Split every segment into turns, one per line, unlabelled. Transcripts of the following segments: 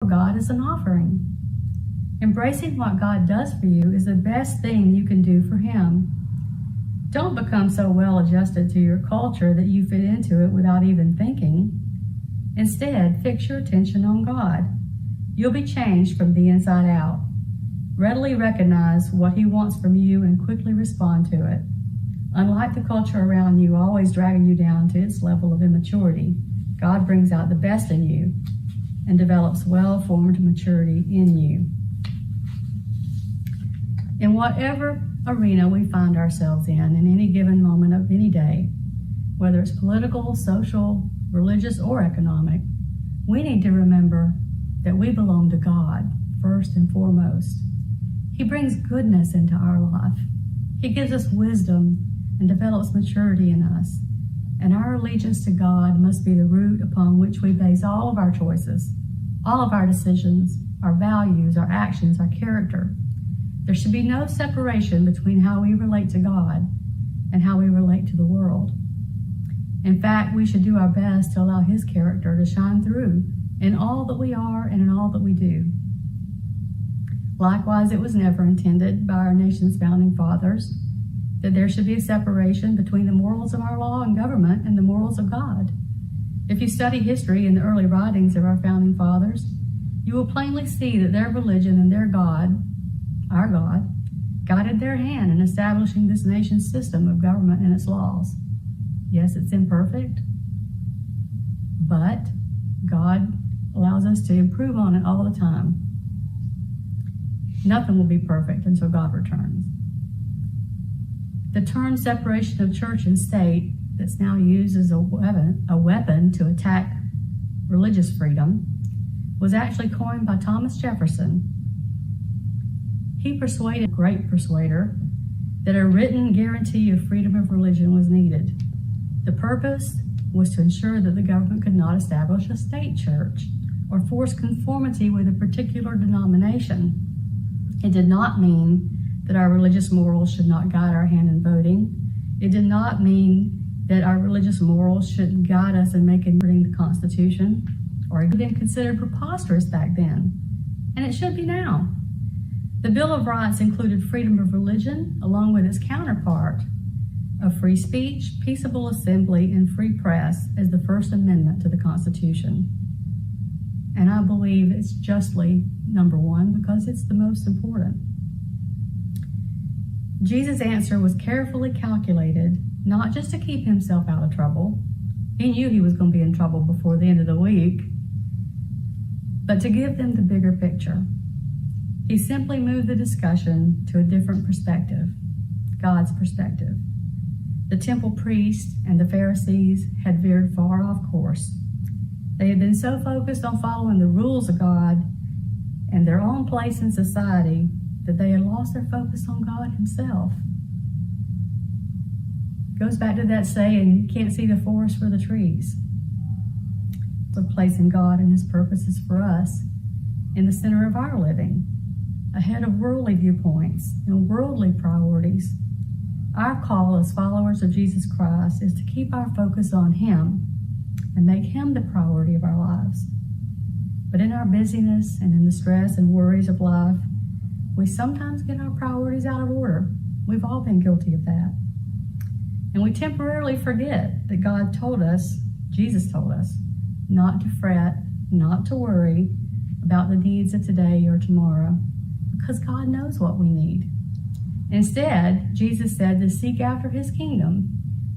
God as an offering. Embracing what God does for you is the best thing you can do for Him. Don't become so well adjusted to your culture that you fit into it without even thinking. Instead, fix your attention on God. You'll be changed from the inside out. Readily recognize what He wants from you and quickly respond to it. Unlike the culture around you always dragging you down to its level of immaturity, God brings out the best in you and develops well-formed maturity in you. In whatever arena we find ourselves in any given moment of any day, whether it's political, social, religious, or economic, we need to remember that we belong to God first and foremost. He brings goodness into our life. He gives us wisdom and develops maturity in us. And our allegiance to God must be the root upon which we base all of our choices, all of our decisions, our values, our actions, our character. There should be no separation between how we relate to God and how we relate to the world. In fact, we should do our best to allow His character to shine through in all that we are and in all that we do. Likewise, it was never intended by our nation's founding fathers that there should be a separation between the morals of our law and government and the morals of God. If you study history in the early writings of our founding fathers, you will plainly see that their religion and their God, our God, guided their hand in establishing this nation's system of government and its laws. Yes, it's imperfect, but God allows us to improve on it all the time. Nothing will be perfect until God returns. The term separation of church and state that's now used as a weapon to attack religious freedom was actually coined by Thomas Jefferson. He persuaded, great persuader, that a written guarantee of freedom of religion was needed. The purpose was to ensure that the government could not establish a state church or force conformity with a particular denomination. It did not mean that our religious morals should not guide our hand in voting. It did not mean that our religious morals should guide us in making the Constitution, or even considered preposterous back then. And it should be now. The Bill of Rights included freedom of religion, along with its counterpart of free speech, peaceable assembly, and free press as the First Amendment to the Constitution. And I believe it's justly number one because it's the most important. Jesus' answer was carefully calculated, not just to keep himself out of trouble. He knew he was going to be in trouble before the end of the week, but to give them the bigger picture. He simply moved the discussion to a different perspective, God's perspective. The temple priests and the Pharisees had veered far off course. They had been so focused on following the rules of God and their own place in society that they had lost their focus on God Himself. Goes back to that saying, you can't see the forest for the trees. But placing God and His purposes for us in the center of our living, ahead of worldly viewpoints and worldly priorities. Our call as followers of Jesus Christ is to keep our focus on Him and make Him the priority of our lives. But in our busyness and in the stress and worries of life, we sometimes get our priorities out of order. We've all been guilty of that. And we temporarily forget that God told us, Jesus told us, not to fret, not to worry about the needs of today or tomorrow, because God knows what we need. Instead, Jesus said to seek after His kingdom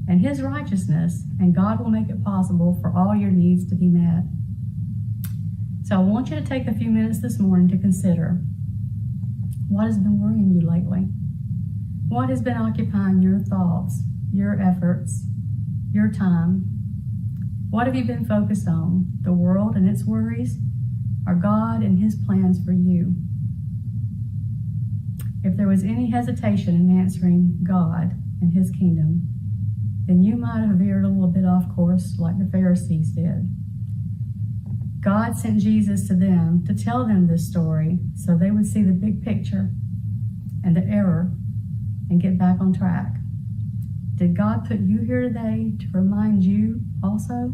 and His righteousness, and God will make it possible for all your needs to be met. So I want you to take a few minutes this morning to consider, what has been worrying you lately? What has been occupying your thoughts, your efforts, your time? What have you been focused on? The world and its worries, or God and His plans for you? If there was any hesitation in answering God and His kingdom, then you might have veered a little bit off course like the Pharisees did. God sent Jesus to them to tell them this story so they would see the big picture and the error and get back on track. Did God put you here today to remind you also?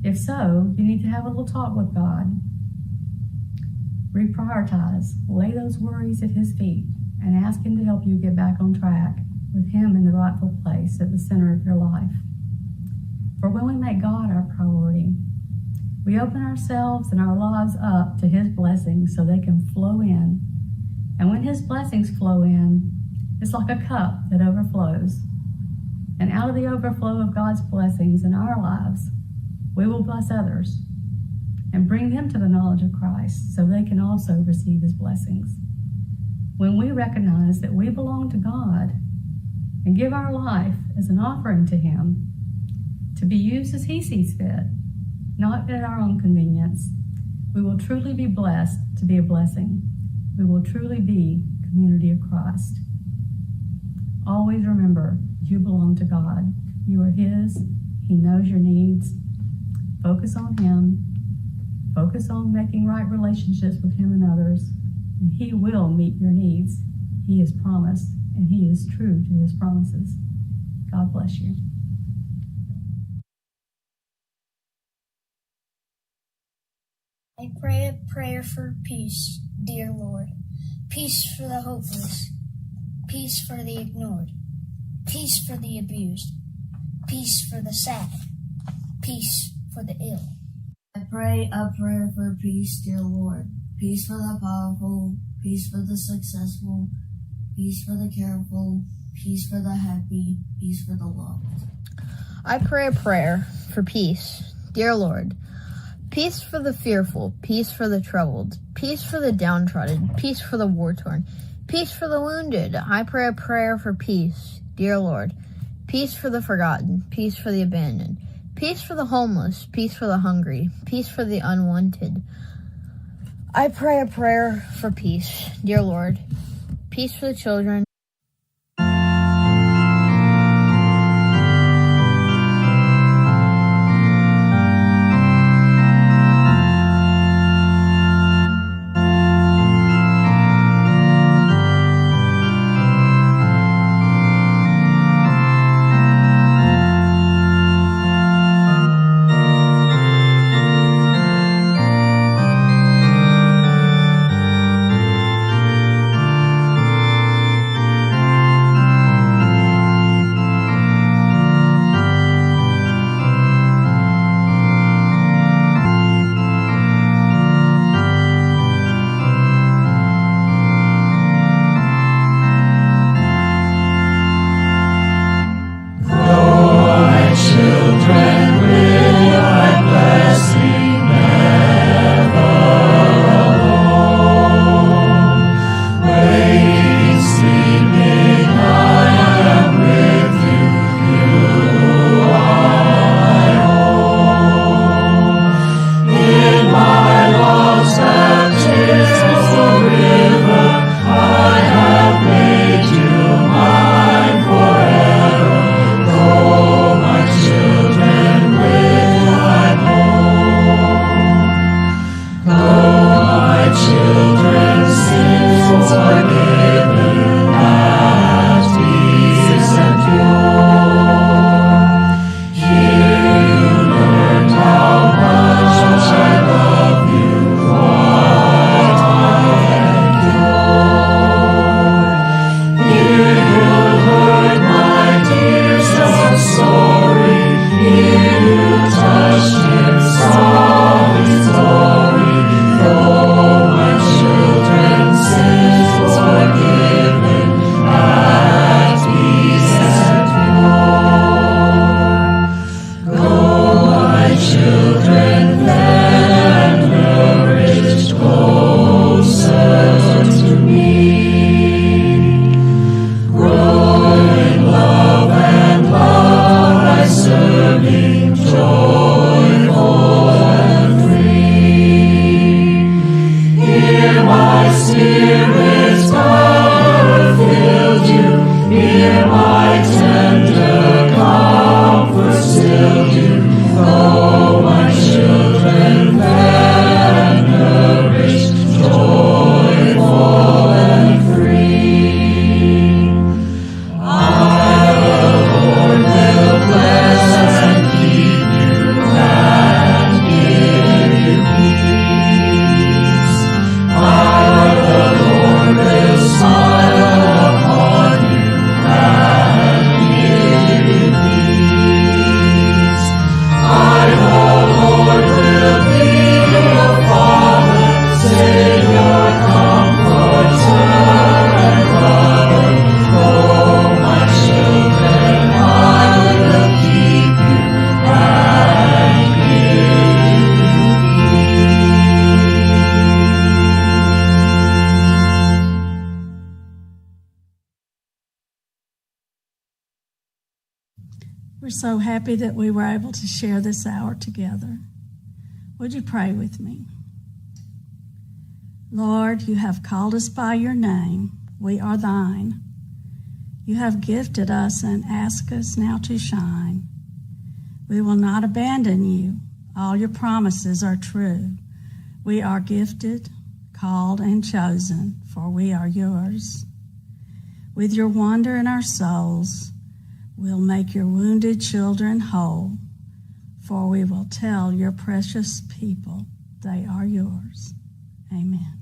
If so, you need to have a little talk with God. Reprioritize. Lay those worries at His feet and ask Him to help you get back on track with Him in the rightful place at the center of your life. For when we make God our priority, we open ourselves and our lives up to His blessings so they can flow in. And when His blessings flow in, it's like a cup that overflows. And out of the overflow of God's blessings in our lives, we will bless others and bring them to the knowledge of Christ so they can also receive His blessings. When we recognize that we belong to God and give our life as an offering to Him to be used as He sees fit, not at our own convenience, we will truly be blessed to be a blessing. We will truly be community of Christ. Always remember, you belong to God. You are His. He knows your needs. Focus on Him. Focus on making right relationships with Him and others, and He will meet your needs. He has promised, and He is true to His promises. God bless you.
I pray a prayer for peace, dear Lord. Peace for the hopeless. Peace for the ignored. Peace for the abused. Peace for the sad. Peace for the ill.
I pray a prayer for peace, dear Lord. Peace for the powerful. Peace for the successful. Peace for the careful. Peace for the happy. Peace for the loved.
I pray a prayer for peace, dear Lord. Peace for the fearful, peace for the troubled, peace for the downtrodden, peace for the war-torn, peace for the wounded. I pray a prayer for peace, dear Lord. Peace for the forgotten, peace for the abandoned, peace for the homeless, peace for the hungry, peace for the unwanted. I pray a prayer for peace, dear Lord. Peace for the children.
We're so happy that we were able to share this hour together. Would you pray with me? Lord, you have called us by your name. We are thine. You have gifted us and ask us now to shine. We will not abandon you. All your promises are true. We are gifted, called, and chosen, for we are yours. With your wonder in our souls, we'll make your wounded children whole, for we will tell your precious people they are yours. Amen.